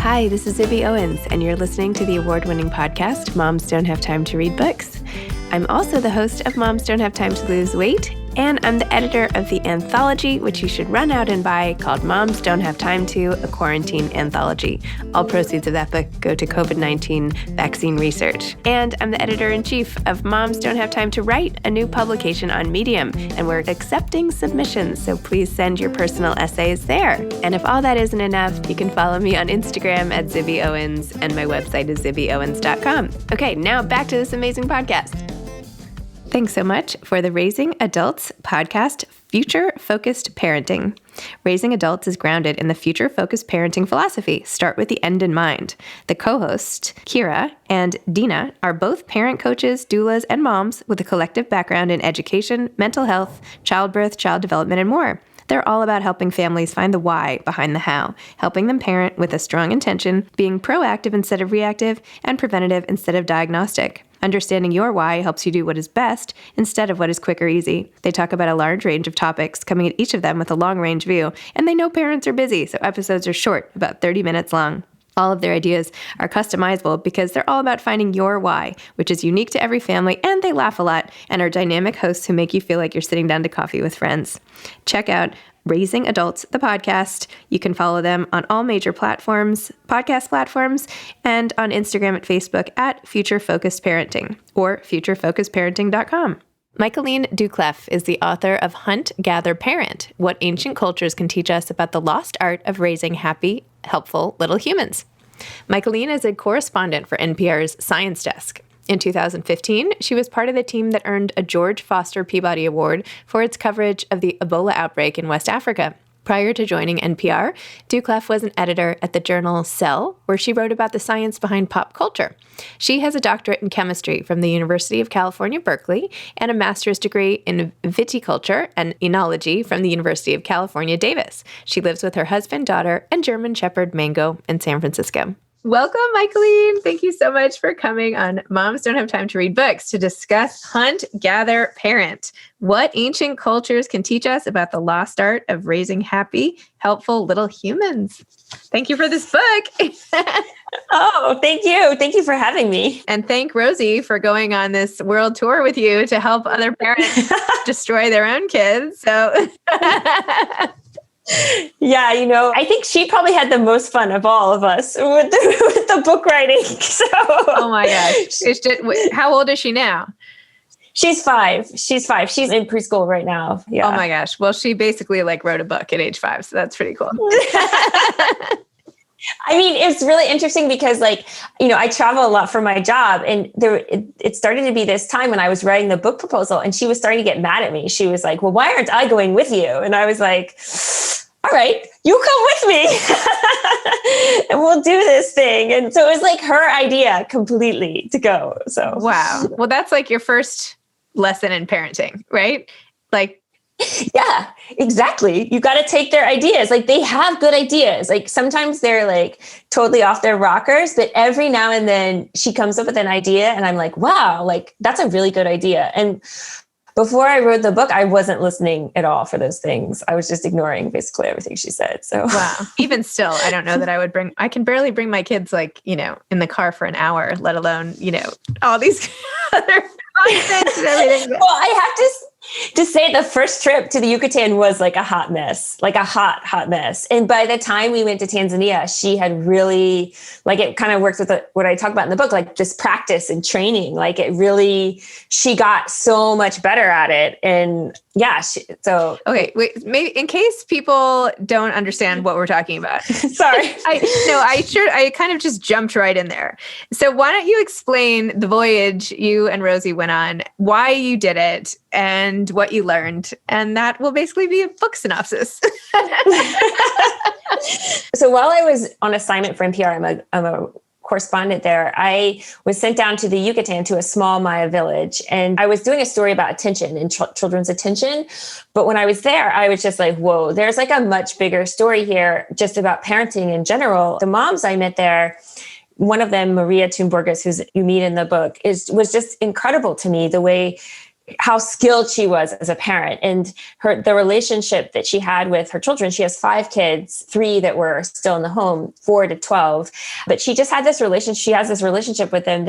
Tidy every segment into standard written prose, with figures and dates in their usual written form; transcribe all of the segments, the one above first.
Hi, this is Zibby Owens, and you're listening to the award-winning podcast, Moms Don't Have Time to Read Books. I'm also the host of Moms Don't Have Time to Lose Weight, and I'm the editor of the anthology, which you should run out and buy, called Moms Don't Have Time to, a quarantine anthology. All proceeds of that book go to COVID-19 vaccine research. And I'm the editor-in-chief of Moms Don't Have Time to Write, a new publication on Medium, and we're accepting submissions, so please send your personal essays there. And if all that isn't enough, you can follow me on Instagram at Zibby Owens, and my website is zibbyowens.com. Okay, now back to this amazing podcast. Thanks so much for the Raising Adults podcast, Future-Focused Parenting. Raising Adults is grounded in the future-focused parenting philosophy. Start with the end in mind. The co-hosts, Kira and Dina, are both parent coaches, doulas, and moms with a collective background in education, mental health, childbirth, child development, and more. They're all about helping families find the why behind the how, helping them parent with a strong intention, being proactive instead of reactive, and preventative instead of diagnostic. Understanding your why helps you do what is best instead of what is quick or easy. They talk about a large range of topics, coming at each of them with a long-range view, and they know parents are busy, so episodes are short, about 30 minutes long. All of their ideas are customizable because they're all about finding your why, which is unique to every family, and they laugh a lot and are dynamic hosts who make you feel like you're sitting down to coffee with friends. Check out Raising Adults, the podcast. You can follow them on all major platforms, podcast platforms, and on Instagram and Facebook at Future Focused Parenting or futurefocusedparenting.com. Michaeleen Doucleff is the author of Hunt, Gather, Parent: What Ancient Cultures Can Teach Us About the Lost Art of Raising Happy, Helpful Little Humans. Michaeleen is a correspondent for NPR's Science Desk. In 2015, she was part of the team that earned a George Foster Peabody Award for its coverage of the Ebola outbreak in West Africa. Prior to joining NPR, Doucleff was an editor at the journal Cell, where she wrote about the science behind pop culture. She has a doctorate in chemistry from the University of California, Berkeley, and a master's degree in viticulture and enology from the University of California, Davis. She lives with her husband, daughter, and German Shepherd Mango in San Francisco. Welcome, Michaeleen. Thank you so much for coming on Moms Don't Have Time to Read Books to discuss Hunt, Gather, Parent: What Ancient Cultures Can Teach Us About the Lost Art of Raising Happy, Helpful Little Humans. Thank you for this book. Oh, thank you. Thank you for having me. And thank Rosie for going on this world tour with you to help other parents destroy their own kids. So... Yeah, I think she probably had the most fun of all of us with the book writing. So, oh my gosh. How old is she now? She's 5. She's in preschool right now. Yeah. Oh my gosh. Well, she basically wrote a book at age 5. So that's pretty cool. I mean, it's really interesting because I travel a lot for my job, and it started to be this time when I was writing the book proposal, and she was starting to get mad at me. She was like, well, why aren't I going with you? And I was like, all right, you come with me and we'll do this thing. And so it was her idea completely to go. So, wow. Well, that's your first lesson in parenting, right? Yeah, exactly. You got to take their ideas. They have good ideas. Sometimes they're totally off their rockers, but every now and then she comes up with an idea and I'm like, wow, that's a really good idea. And before I wrote the book, I wasn't listening at all for those things. I was just ignoring basically everything she said. So wow. Even still, I don't know that I can barely bring my kids in the car for an hour, let alone, all these other concepts and everything. Well, I have to say the first trip to the Yucatan was a hot mess, a hot mess. And by the time we went to Tanzania, she had really, it kind of works with what I talk about in the book, just practice and training. She got so much better at it. And yeah, okay, wait, maybe in case people don't understand what we're talking about. Sorry. I kind of just jumped right in there. So why don't you explain the voyage you and Rosie went on, why you did it, and what you learned, and that will basically be a book synopsis. So while I was on assignment for NPR, I'm a correspondent there. I was sent down to the Yucatan to a small Maya village, and I was doing a story about attention and children's attention. But when I was there, I was just like, whoa, there's a much bigger story here just about parenting in general. The moms I met there, one of them, Maria Thunborgas, who you meet in the book, was just incredible to me, the way how skilled she was as a parent, and the relationship that she had with her children. She has 5 kids, 3 that were still in the home, 4 to 12. But she just had this relationship. She has this relationship with them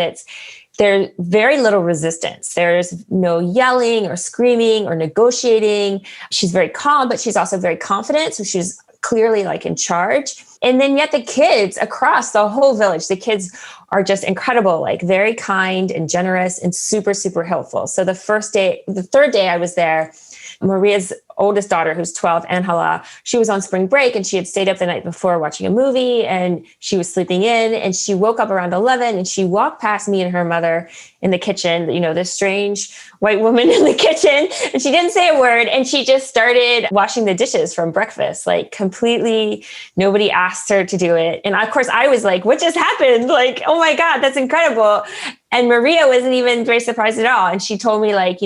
there's very little resistance. There's no yelling or screaming or negotiating. She's very calm, but she's also very confident. So she's clearly like in charge. And then yet the kids across the whole village, the kids are just incredible, like very kind and generous and super, super helpful. So the 3rd day I was there, Maria's oldest daughter, who's 12, Angela, she was on spring break and she had stayed up the night before watching a movie and she was sleeping in, and she woke up around 11 and she walked past me and her mother in the kitchen, this strange white woman in the kitchen, and she didn't say a word, and she just started washing the dishes from breakfast, like completely, nobody asked her to do it. And of course I was like, what just happened? Like, oh my God, that's incredible. And Maria wasn't even very surprised at all. And she told me like,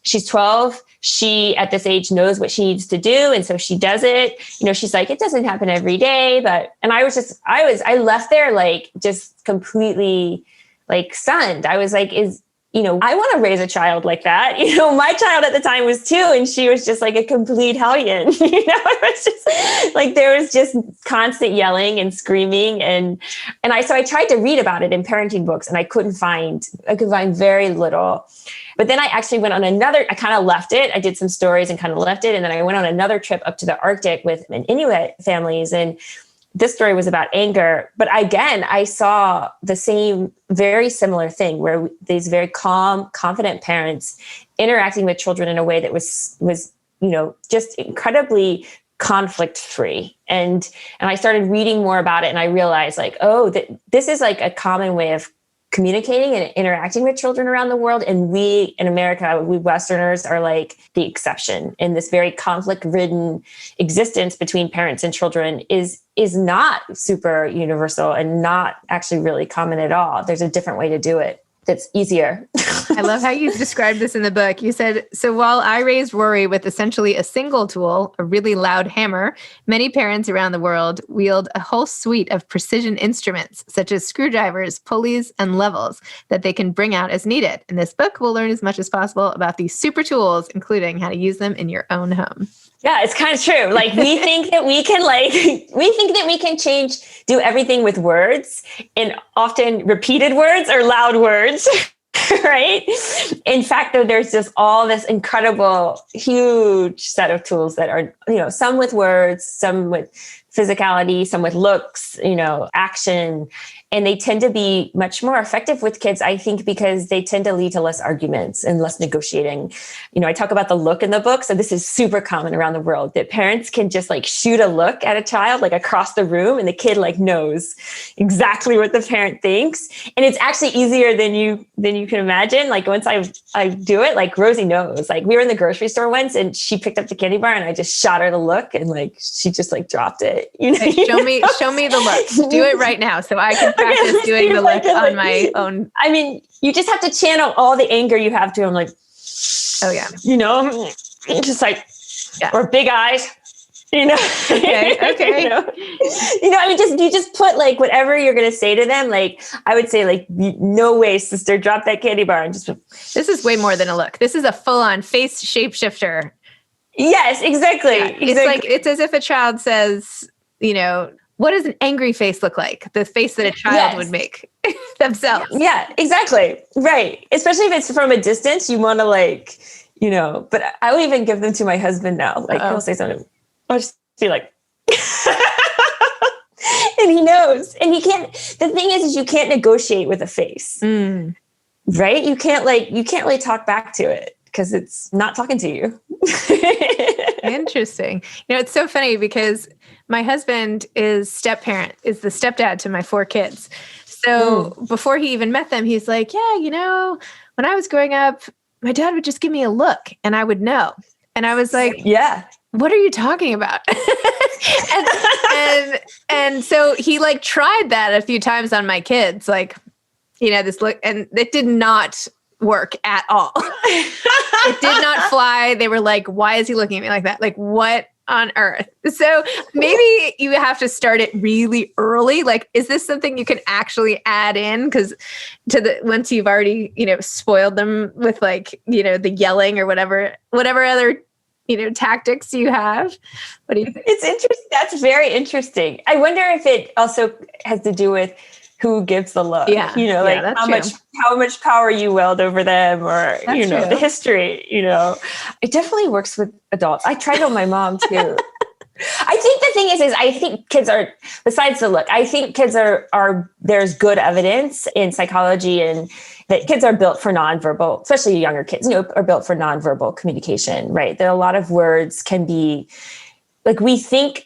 she's 12. She at this age knows what she needs to do. And so she does it. She's like, it doesn't happen every day, and I left there like just completely like stunned. I was like, I want to raise a child like that. My child at the time was 2 and she was just like a complete hellion. It was just like, there was just constant yelling and screaming. So I tried to read about it in parenting books and I could find very little. But then I actually went on I kind of left it. I did some stories and kind of left it. And then I went on another trip up to the Arctic with Inuit families. And this story was about anger. But again, I saw the same very similar thing where these very calm, confident parents interacting with children in a way that was just incredibly conflict free. And I started reading more about it and I realized like, this is like a common way of communicating and interacting with children around the world. And we in America, we Westerners are like the exception. And this very conflict-ridden existence between parents and children is not super universal and not actually really common at all. There's a different way to do it that's easier. I love how you described this in the book. You said, so while I raised Rory with essentially a single tool, a really loud hammer, many parents around the world wield a whole suite of precision instruments, such as screwdrivers, pulleys, and levels that they can bring out as needed. In this book, we'll learn as much as possible about these super tools, including how to use them in your own home. Yeah, it's kind of true. Like we think that we can do everything with words, and often repeated words or loud words, right? In fact, though, there's just all this incredible, huge set of tools that are, some with words, some with physicality, some with looks, action. And they tend to be much more effective with kids, I think, because they tend to lead to less arguments and less negotiating. I talk about the look in the book. So this is super common around the world, that parents can just like shoot a look at a child, like across the room, and the kid like knows exactly what the parent thinks. And it's actually easier than you can imagine. Like once I do it, like Rosie knows. Like we were in the grocery store once and she picked up the candy bar and I just shot her the look and like she just like dropped it. Hey, show me the look. Do it right now so I can practice doing the look on my own. I mean, you just have to channel all the anger you have to him, like, oh yeah, just like, yeah. Or big eyes, Okay. I mean, you just put like whatever you're gonna say to them. Like I would say, like, no way, sister, drop that candy bar and just. This is way more than a look. This is a full-on face shapeshifter. Yes, exactly. Yeah, exactly. It's as if a child says, what does an angry face look like? The face that a child would make themselves. Yeah, exactly. Right. Especially if it's from a distance, you want to like, but I'll even give them to my husband now. Like he'll say something. I'll just be like, and he knows, and he can't, the thing is you can't negotiate with a face, right? You can't really talk back to it because it's not talking to you. Interesting. It's so funny because my husband is the stepdad to my 4 kids. So before he even met them, he's like, yeah, when I was growing up, my dad would just give me a look and I would know. And I was like, yeah, what are you talking about? and so he like tried that a few times on my kids, like, this look, and it did not work at all. It did not fly. They were like, why is he looking at me like that? Like, what on earth. So maybe you have to start it really early. Like, is this something you can actually add in? Because once you've already, spoiled them with like, the yelling or whatever other, tactics you have. What do you think? It's interesting. That's very interesting. I wonder if it also has to do with who gives the look, like how much power you wield over them, or, the history, it definitely works with adults. I tried on my mom too. I think the thing is I think kids are, besides the look, I think kids are there's good evidence in psychology and that kids are built for nonverbal, especially younger kids, are built for nonverbal communication, right? There are a lot of words can be like, we think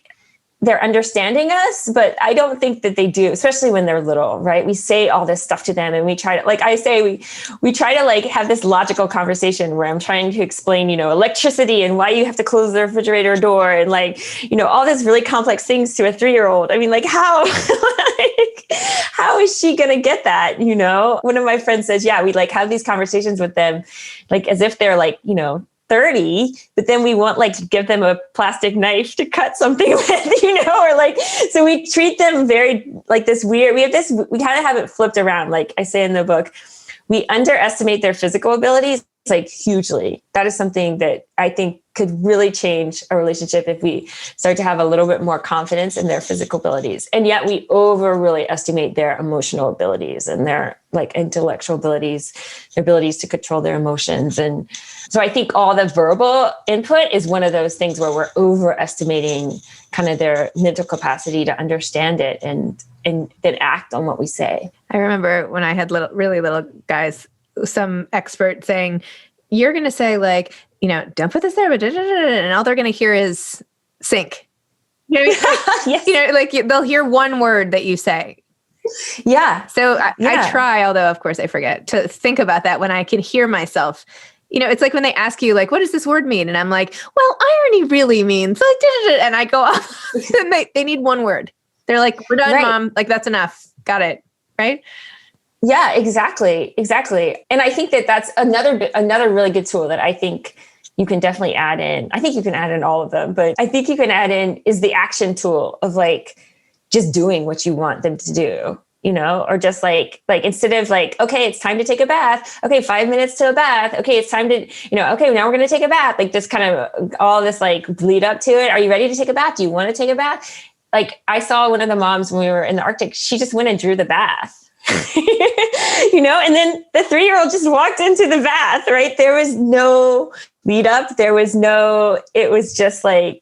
they're understanding us, but I don't think that they do, especially when they're little, right? We say all this stuff to them and we try to, like I say, we try to like have this logical conversation where I'm trying to explain, electricity and why you have to close the refrigerator door and like, all these really complex things to a 3-year-old. I mean, like how, how is she going to get that? One of my friends says, yeah, we like have these conversations with them, like as if they're like, 30, but then we want like to give them a plastic knife to cut something with, or like, so we treat them very like this weird, we kind of have it flipped around. Like I say in the book, we underestimate their physical abilities like hugely. That is something that I think could really change a relationship if we start to have a little bit more confidence in their physical abilities. And yet we really estimate their emotional abilities and their like intellectual abilities, their abilities to control their emotions. And so I think all the verbal input is one of those things where we're overestimating kind of their mental capacity to understand it and then act on what we say. I remember when I had really little guys, some expert saying, you're going to say like, don't put this there, but and all they're going to hear is sink. Yes. Like they'll hear one word that you say. Yeah. So I try, although of course I forget, to think about that when I can hear myself. It's like when they ask you, like, what does this word mean? And I'm like, well, irony really means like, and I go off and they need one word. They're like, we're done, Mom. Like, that's enough. Got it. Right. Yeah, exactly. And I think that that's another really good tool that I think you can definitely add in. I think you can add in all of them, but I think you can add in is the action tool of like just doing what you want them to do, or just like instead of like, okay, it's time to take a bath. Okay, 5 minutes to a bath. Okay, it's time to, okay, now we're going to take a bath. Like this kind of all this like lead up to it. Are you ready to take a bath? Do you want to take a bath? Like I saw one of the moms when we were in the Arctic, she just went and drew the bath. And then the 3-year-old just walked into the bath, right? There was no lead up. It was just like,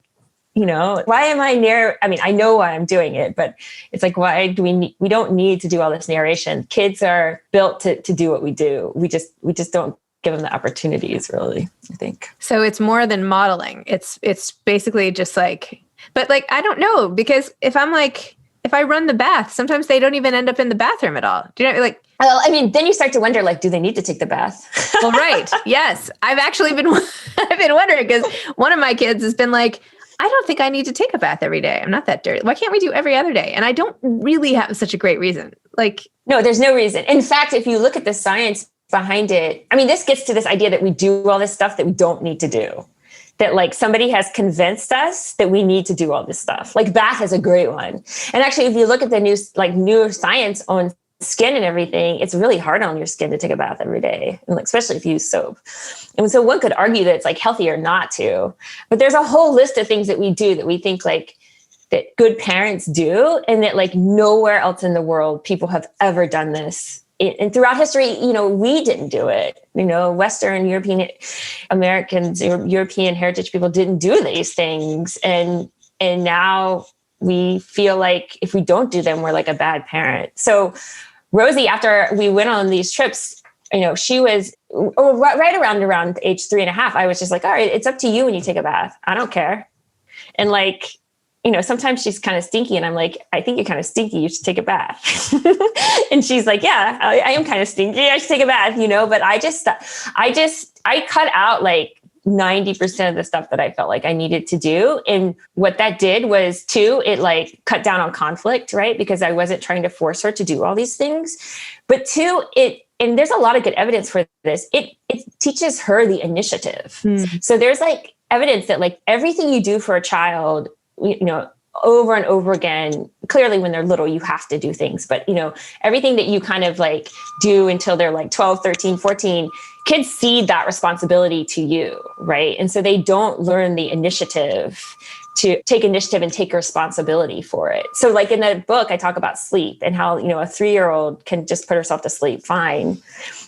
why am I I know why I'm doing it, but it's like, why do we don't need to do all this narration. Kids are built to do what we do. We just don't give them the opportunities really, I think. So it's more than modeling. It's basically just like, but like, I don't know, because if I run the bath, sometimes they don't even end up in the bathroom at all. Do you know, like? Well, then you start to wonder, like, do they need to take the bath? Well, right. Yes. I've actually been wondering because one of my kids has been like, I don't think I need to take a bath every day. I'm not that dirty. Why can't we do every other day? And I don't really have such a great reason. Like, no, there's no reason. In fact, if you look at the science behind it, this gets to this idea that we do all this stuff that we don't need to do. That like somebody has convinced us that we need to do all this stuff. Like bath is a great one. And actually, if you look at the new science on skin and everything, it's really hard on your skin to take a bath every day, and like, especially if you use soap. And so one could argue that it's like healthier not to, but there's a whole list of things that we do that we think like that good parents do, and that like nowhere else in the world people have ever done this. And throughout history, we didn't do it. Western European Americans, European heritage people didn't do these things. And now we feel like if we don't do them, we're like a bad parent. So Rosie, after we went on these trips, she was right around age 3.5. I was just like, all right, it's up to you when you take a bath. I don't care. And like, sometimes she's kind of stinky and I'm like, I think you're kind of stinky. You should take a bath. And she's like, yeah, I am kind of stinky. I should take a bath, but I cut out like 90% of the stuff that I felt like I needed to do. And what that did was it like cut down on conflict, right? Because I wasn't trying to force her to do all these things, but and there's a lot of good evidence for this. It teaches her the initiative. So there's like, evidence that like everything you do for a child, over and over again, clearly when they're little, you have to do things, but everything that you kind of like do until they're like 12, 13, 14, kids cede that responsibility to you, right? And so they don't learn the initiative to take initiative and take responsibility for it. So like in the book, I talk about sleep and how, a 3-year-old can just put herself to sleep fine.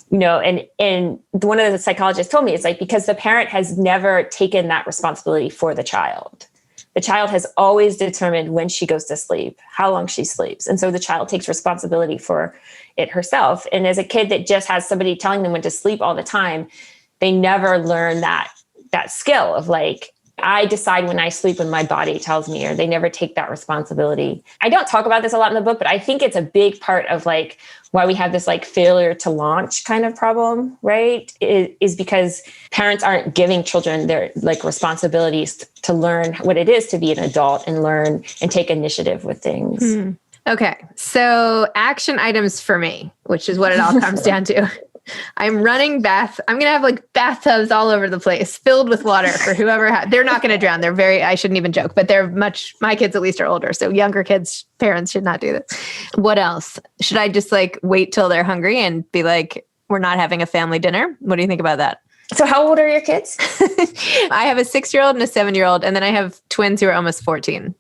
And one of the psychologists told me, it's like, because the parent has never taken that responsibility for the child. The child has always determined when she goes to sleep, how long she sleeps. And so the child takes responsibility for it herself. And as a kid that just has somebody telling them when to sleep all the time, they never learn that skill of like, I decide when I sleep when my body tells me, or they never take that responsibility. I don't talk about this a lot in the book, but I think it's a big part of like why we have this like failure to launch kind of problem, right? Is because parents aren't giving children their like responsibilities to learn what it is to be an adult and learn and take initiative with things. Okay. So action items for me, which is what it all comes down to. I'm running I'm going to have like bathtubs all over the place filled with water for whoever they're not going to drown. I shouldn't even joke, but my kids at least are older. So younger kids, parents should not do this. What else? Should I just like wait till they're hungry and be like, we're not having a family dinner? What do you think about that? So how old are your kids? I have a 6-year-old and a 7-year-old, and then I have twins who are almost 14.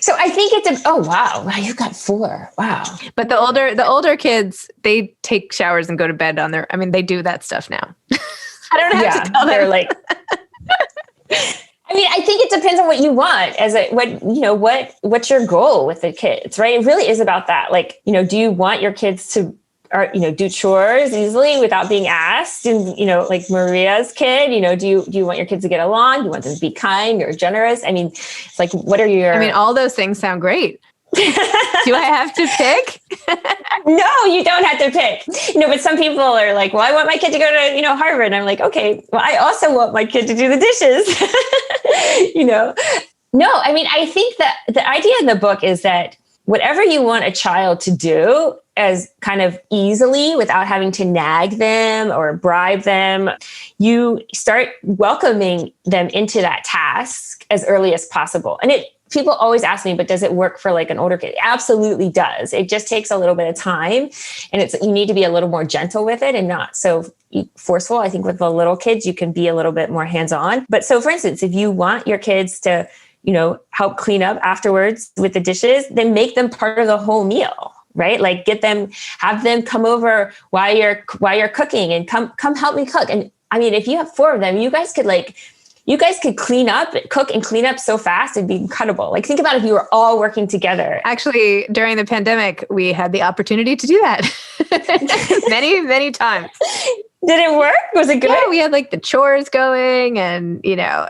So I think wow, you've got 4. Wow. But the older kids, they take showers and go to bed they do that stuff now. I don't have to tell them. They're like, I mean, I think it depends on what you want what's your goal with the kids, right? It really is about that. Like, do you want your kids to do chores easily without being asked? And, like Maria's kid, do you want your kids to get along? Do you want them to be kind or generous? I mean, it's like, what are your... all those things sound great. Do I have to pick? No, you don't have to pick. But some people are like, well, I want my kid to go to, Harvard. And I'm like, okay, well, I also want my kid to do the dishes. No, I mean, I think that the idea in the book is that whatever you want a child to do as kind of easily without having to nag them or bribe them, you start welcoming them into that task as early as possible. And people always ask me, but does it work for like an older kid? It absolutely does. It just takes a little bit of time, and you need to be a little more gentle with it and not so forceful. I think with the little kids, you can be a little bit more hands-on. But so for instance, if you want your kids to, help clean up afterwards with the dishes, then make them part of the whole meal, right? Like have them come over while you're cooking and come help me cook. And I mean, if you have 4 of them, you guys could cook and clean up so fast, it'd be incredible. Like think about if you were all working together. Actually, during the pandemic, we had the opportunity to do that many, many times. Did it work? Was it good? Yeah, we had like the chores going and,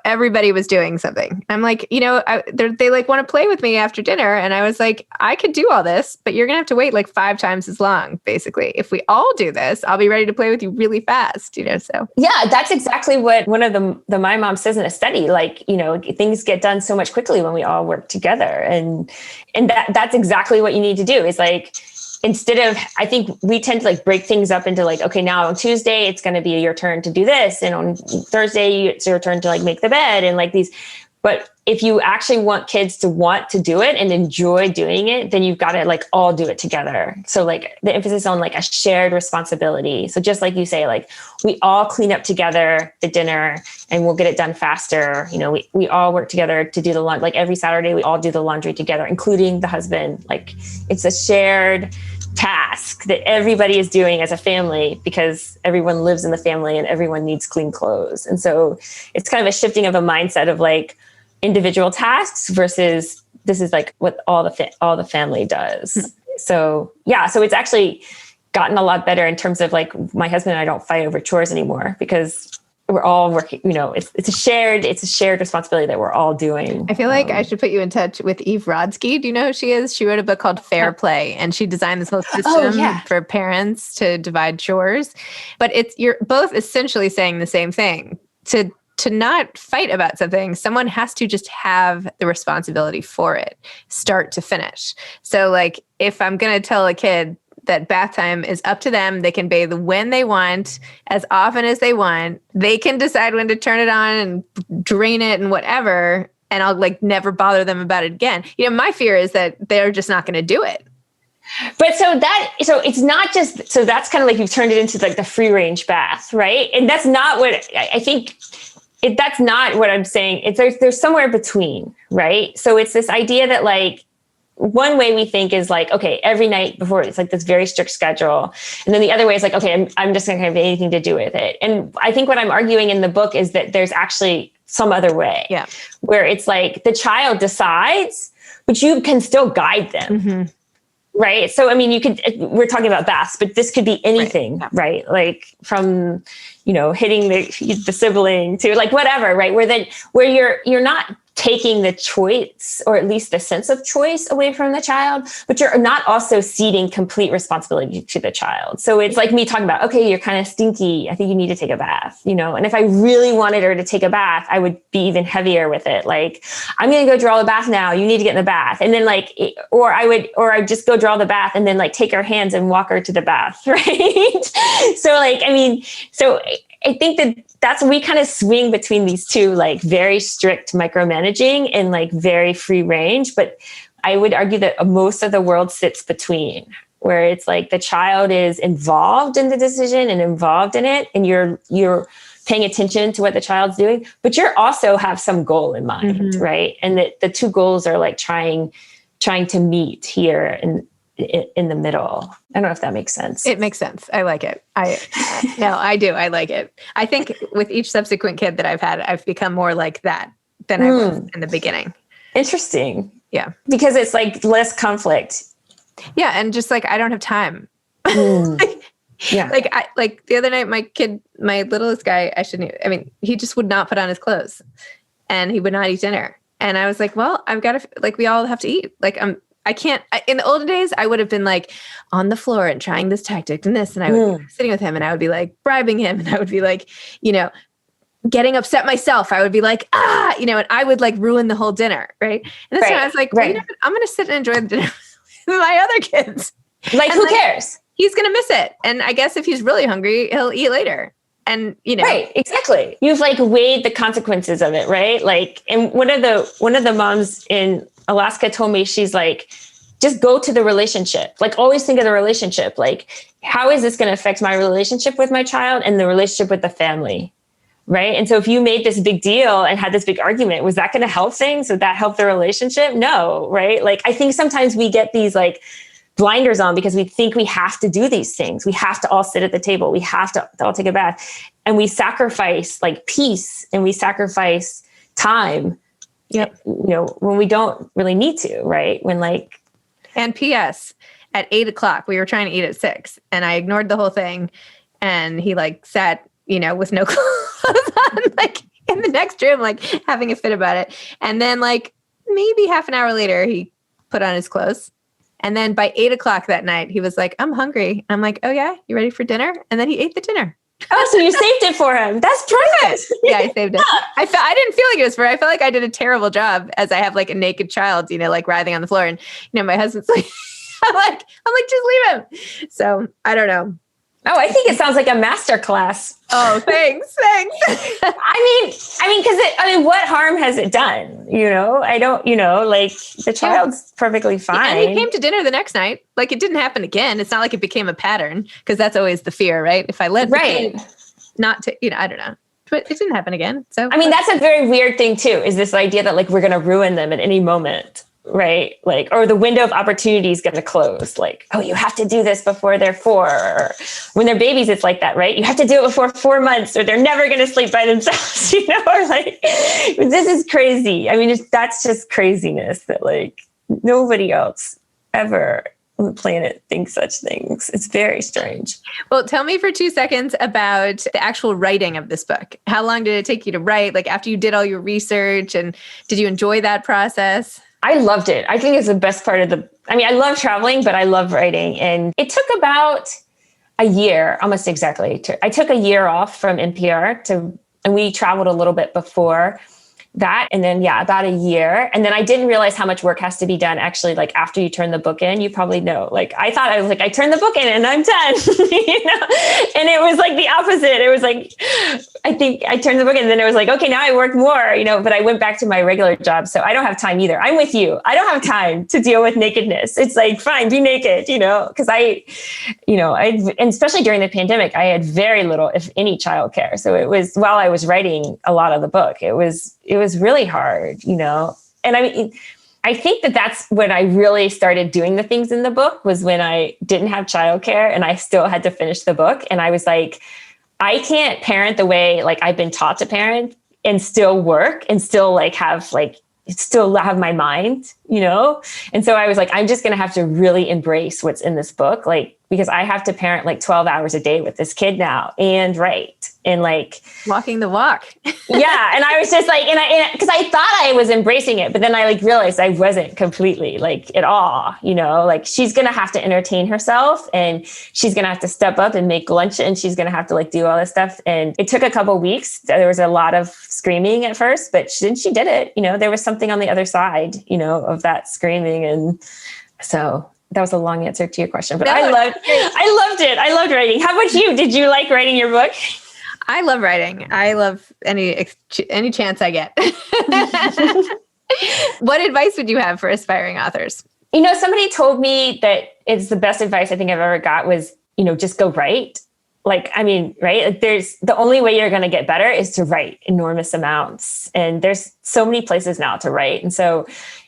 everybody was doing something. I'm like, they like want to play with me after dinner. And I was like, I could do all this, but you're going to have to wait like 5 times as long, basically. If we all do this, I'll be ready to play with you really fast, so. Yeah, that's exactly what one of the My Mom says in a study, like, things get done so much quickly when we all work together. And that's exactly what you need to do is like, instead of, I think we tend to like break things up into like, okay, now on Tuesday, it's going to be your turn to do this. And on Thursday, it's your turn to like make the bed and like these. But if you actually want kids to want to do it and enjoy doing it, then you've got to like all do it together. So like the emphasis on like a shared responsibility. So just like you say, like we all clean up together the dinner and we'll get it done faster. We all work together to do the laundry. Like every Saturday, we all do the laundry together, including the husband. Like it's a shared task that everybody is doing as a family because everyone lives in the family and everyone needs clean clothes. And so it's kind of a shifting of a mindset of like individual tasks versus this is like what all the family does. So yeah, so it's actually gotten a lot better in terms of like my husband and I don't fight over chores anymore because we're all working, it's a shared responsibility that we're all doing. I feel like I should put you in touch with Eve Rodsky. Do you know who she is? She wrote a book called Fair Play, and she designed this whole system for parents to divide chores. But you're both essentially saying the same thing. To not fight about something, someone has to just have the responsibility for it, start to finish. So like, if I'm going to tell a kid, that bath time is up to them. They can bathe when they want, as often as they want. They can decide when to turn it on and drain it and whatever. And I'll like never bother them about it again. You know, my fear is that they're just not going to do it. But so it's not just, so that's kind of like you've turned it into like the free range bath, right? And that's not what I think, that's not what I'm saying. It's there's somewhere between, right? So it's this idea that like, one way we think is like, okay, every night before it's like this very strict schedule. And then the other way is like, okay, I'm just not going to have anything to do with it. And I think what I'm arguing in the book is that there's actually some other way where it's like the child decides, but you can still guide them. Mm-hmm. Right. So, I mean, we're talking about baths, but this could be anything, right? Like from, hitting the sibling to like whatever, right? Where you're not taking the choice, or at least the sense of choice, away from the child, but you're not also ceding complete responsibility to the child. So it's like me talking about, okay, you're kind of stinky. I think you need to take a bath, and if I really wanted her to take a bath, I would be even heavier with it. Like, I'm going to go draw the bath now. You need to get in the bath. And then like, or I'd just go draw the bath and then like take her hands and walk her to the bath. Right. So like, I mean, so I think that's we kind of swing between these two, like very strict micromanaging and like very free range. But I would argue that most of the world sits between, where it's like the child is involved in the decision and involved in it. And you're paying attention to what the child's doing, but you're also have some goal in mind. Mm-hmm. Right. And that the two goals are like trying to meet here in the middle. I don't know if that makes sense. It makes sense. I like it. I do. I like it. I think with each subsequent kid that I've had, I've become more like that than I was in the beginning. Interesting. Yeah. Because it's like less conflict. Yeah. And just like, I don't have time. Yeah. Like the other night, my littlest guy, he just would not put on his clothes and he would not eat dinner. And I was like, well, I've got to, like, we all have to eat. Like, I can't, in the olden days, I would have been like on the floor and trying this tactic and this, and I would be sitting with him and I would be like bribing him and I would be like, getting upset myself. I would be like, and I would like ruin the whole dinner. Right. And this time I was like, I'm going to sit and enjoy the dinner with my other kids. Like, who cares? He's going to miss it. And I guess if he's really hungry, he'll eat later. And, Right. Exactly. You've like weighed the consequences of it. Right. Like, and one of the moms in Alaska told me, she's like, just go to the relationship. Like, always think of the relationship. Like, how is this going to affect my relationship with my child and the relationship with the family? Right. And so if you made this big deal and had this big argument, was that going to help things? Would that help the relationship? No. Right. Like, I think sometimes we get these like blinders on because we think we have to do these things. We have to all sit at the table. We have to all take a bath, and we sacrifice like peace and we sacrifice time. Yep. When we don't really need to, right? And P.S. at 8:00, we were trying to eat at 6, and I ignored the whole thing. And he like sat, with no clothes on, like in the next room, like having a fit about it. And then like maybe half an hour later, he put on his clothes. And then by 8:00 that night, he was like, I'm hungry. I'm like, oh yeah, you ready for dinner? And then he ate the dinner. Oh, so you saved it for him. That's perfect. Yeah, I saved it. I didn't feel like it was for, I felt like I did a terrible job as I have like a naked child, like writhing on the floor. And, my husband's like, I'm like, just leave him. So I don't know. Oh, I think it sounds like a master class. Oh, thanks. What harm has it done? I don't, like the child's perfectly fine. And he came to dinner the next night. Like, it didn't happen again. It's not like it became a pattern, because that's always the fear, right? If I let the kid not to, I don't know. But it didn't happen again. So that's a very weird thing too, is this idea that like we're going to ruin them at any moment. Right. Like, or the window of opportunity is going to close. Like, oh, you have to do this before they're 4. Or when they're babies, it's like that, right? You have to do it before 4 months or they're never going to sleep by themselves, or like, this is crazy. I mean, that's just craziness that like nobody else ever on the planet thinks such things. It's very strange. Well, tell me for 2 seconds about the actual writing of this book. How long did it take you to write? Like, after you did all your research, and did you enjoy that process? I loved it. I think it's the best part of I love traveling, but I love writing. And it took about a year, almost exactly. I took a year off from NPR and we traveled a little bit before. that. And then, about a year. And then I didn't realize how much work has to be done. Actually, like after you turn the book in, you probably know, like, I thought I was like, I turned the book in and I'm done, and it was like the opposite. It was like, I think I turned the book in and then it was like, okay, now I work more, but I went back to my regular job. So I don't have time either. I'm with you. I don't have time to deal with nakedness. It's like, fine, be naked, because and especially during the pandemic, I had very little, if any, childcare. So it was, while I was writing a lot of the book, it was really hard, and I mean, I think that's when I really started doing the things in the book, was when I didn't have childcare and I still had to finish the book. And I was like, I can't parent the way like I've been taught to parent and still work and still still have my mind, And so I was like, I'm just going to have to really embrace what's in this book, because I have to parent 12 hours a day with this kid now and write and walking the walk. Yeah. And I was just because I thought I was embracing it, but then I realized I wasn't completely at all, she's going to have to entertain herself and she's going to have to step up and make lunch and she's going to have to do all this stuff. And it took a couple of weeks. There was a lot of screaming at first, but she did it. There was something on the other side, of that screaming. And so that was a long answer to your question, but I loved it. I loved writing. How about you? Did you like writing your book? I love writing. I love any chance I get. What advice would you have for aspiring authors? Somebody told me that it's the best advice I think I've ever got was, just go write. Right? There's the only way you're going to get better is to write enormous amounts. And there's so many places now to write. And so,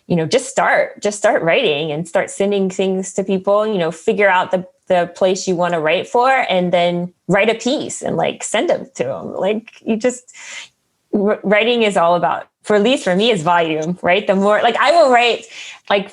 just start writing and start sending things to people, figure out the place you want to write for, and then write a piece and send them to them. Writing is all about, at least for me, is volume, right? The more, I will write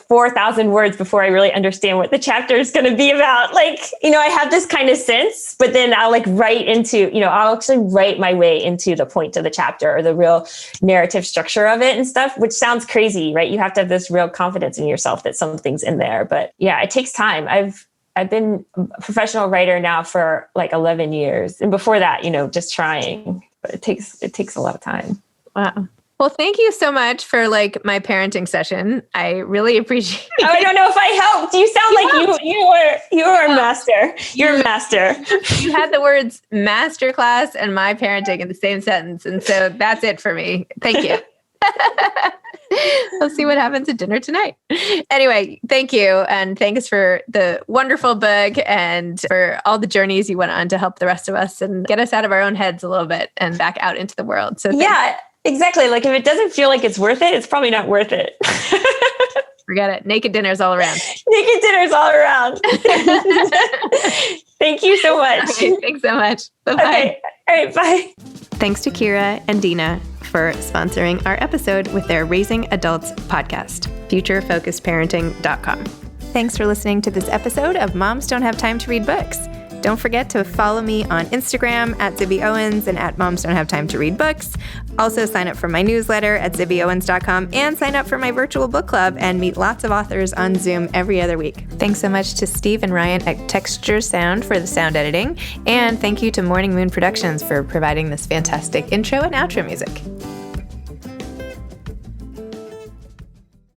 4,000 words before I really understand what the chapter is going to be about. I have this kind of sense, but then I'll write into, I'll actually write my way into the point of the chapter or the real narrative structure of it and stuff, which sounds crazy, right? You have to have this real confidence in yourself that something's in there. But yeah, it takes time. I've been a professional writer now for 11 years. And before that, just trying, but it takes a lot of time. Wow. Well, thank you so much for my parenting session. I really appreciate it. I don't know if I helped. You sound you were a master. You're a master. You had the words masterclass and my parenting in the same sentence. And so that's it for me. Thank you. We'll see what happens at dinner tonight. Anyway, thank you. And thanks for the wonderful book and for all the journeys you went on to help the rest of us and get us out of our own heads a little bit and back out into the world. So yeah, exactly. If it doesn't feel like it's worth it, it's probably not worth it. Forget it. Naked dinners all around. Naked dinners all around. Thank you so much. Okay, thanks so much. Bye-bye. Okay. All right. Bye. Thanks to Kira and Dina for sponsoring our episode with their Raising Adults podcast, futurefocusedparenting.com. Thanks for listening to this episode of Moms Don't Have Time to Read Books. Don't forget to follow me on Instagram at Zibby Owens and at Moms Don't Have Time to Read Books. Also sign up for my newsletter at zibbyowens.com and sign up for my virtual book club and meet lots of authors on Zoom every other week. Thanks so much to Steve and Ryan at Texture Sound for the sound editing. And thank you to Morning Moon Productions for providing this fantastic intro and outro music.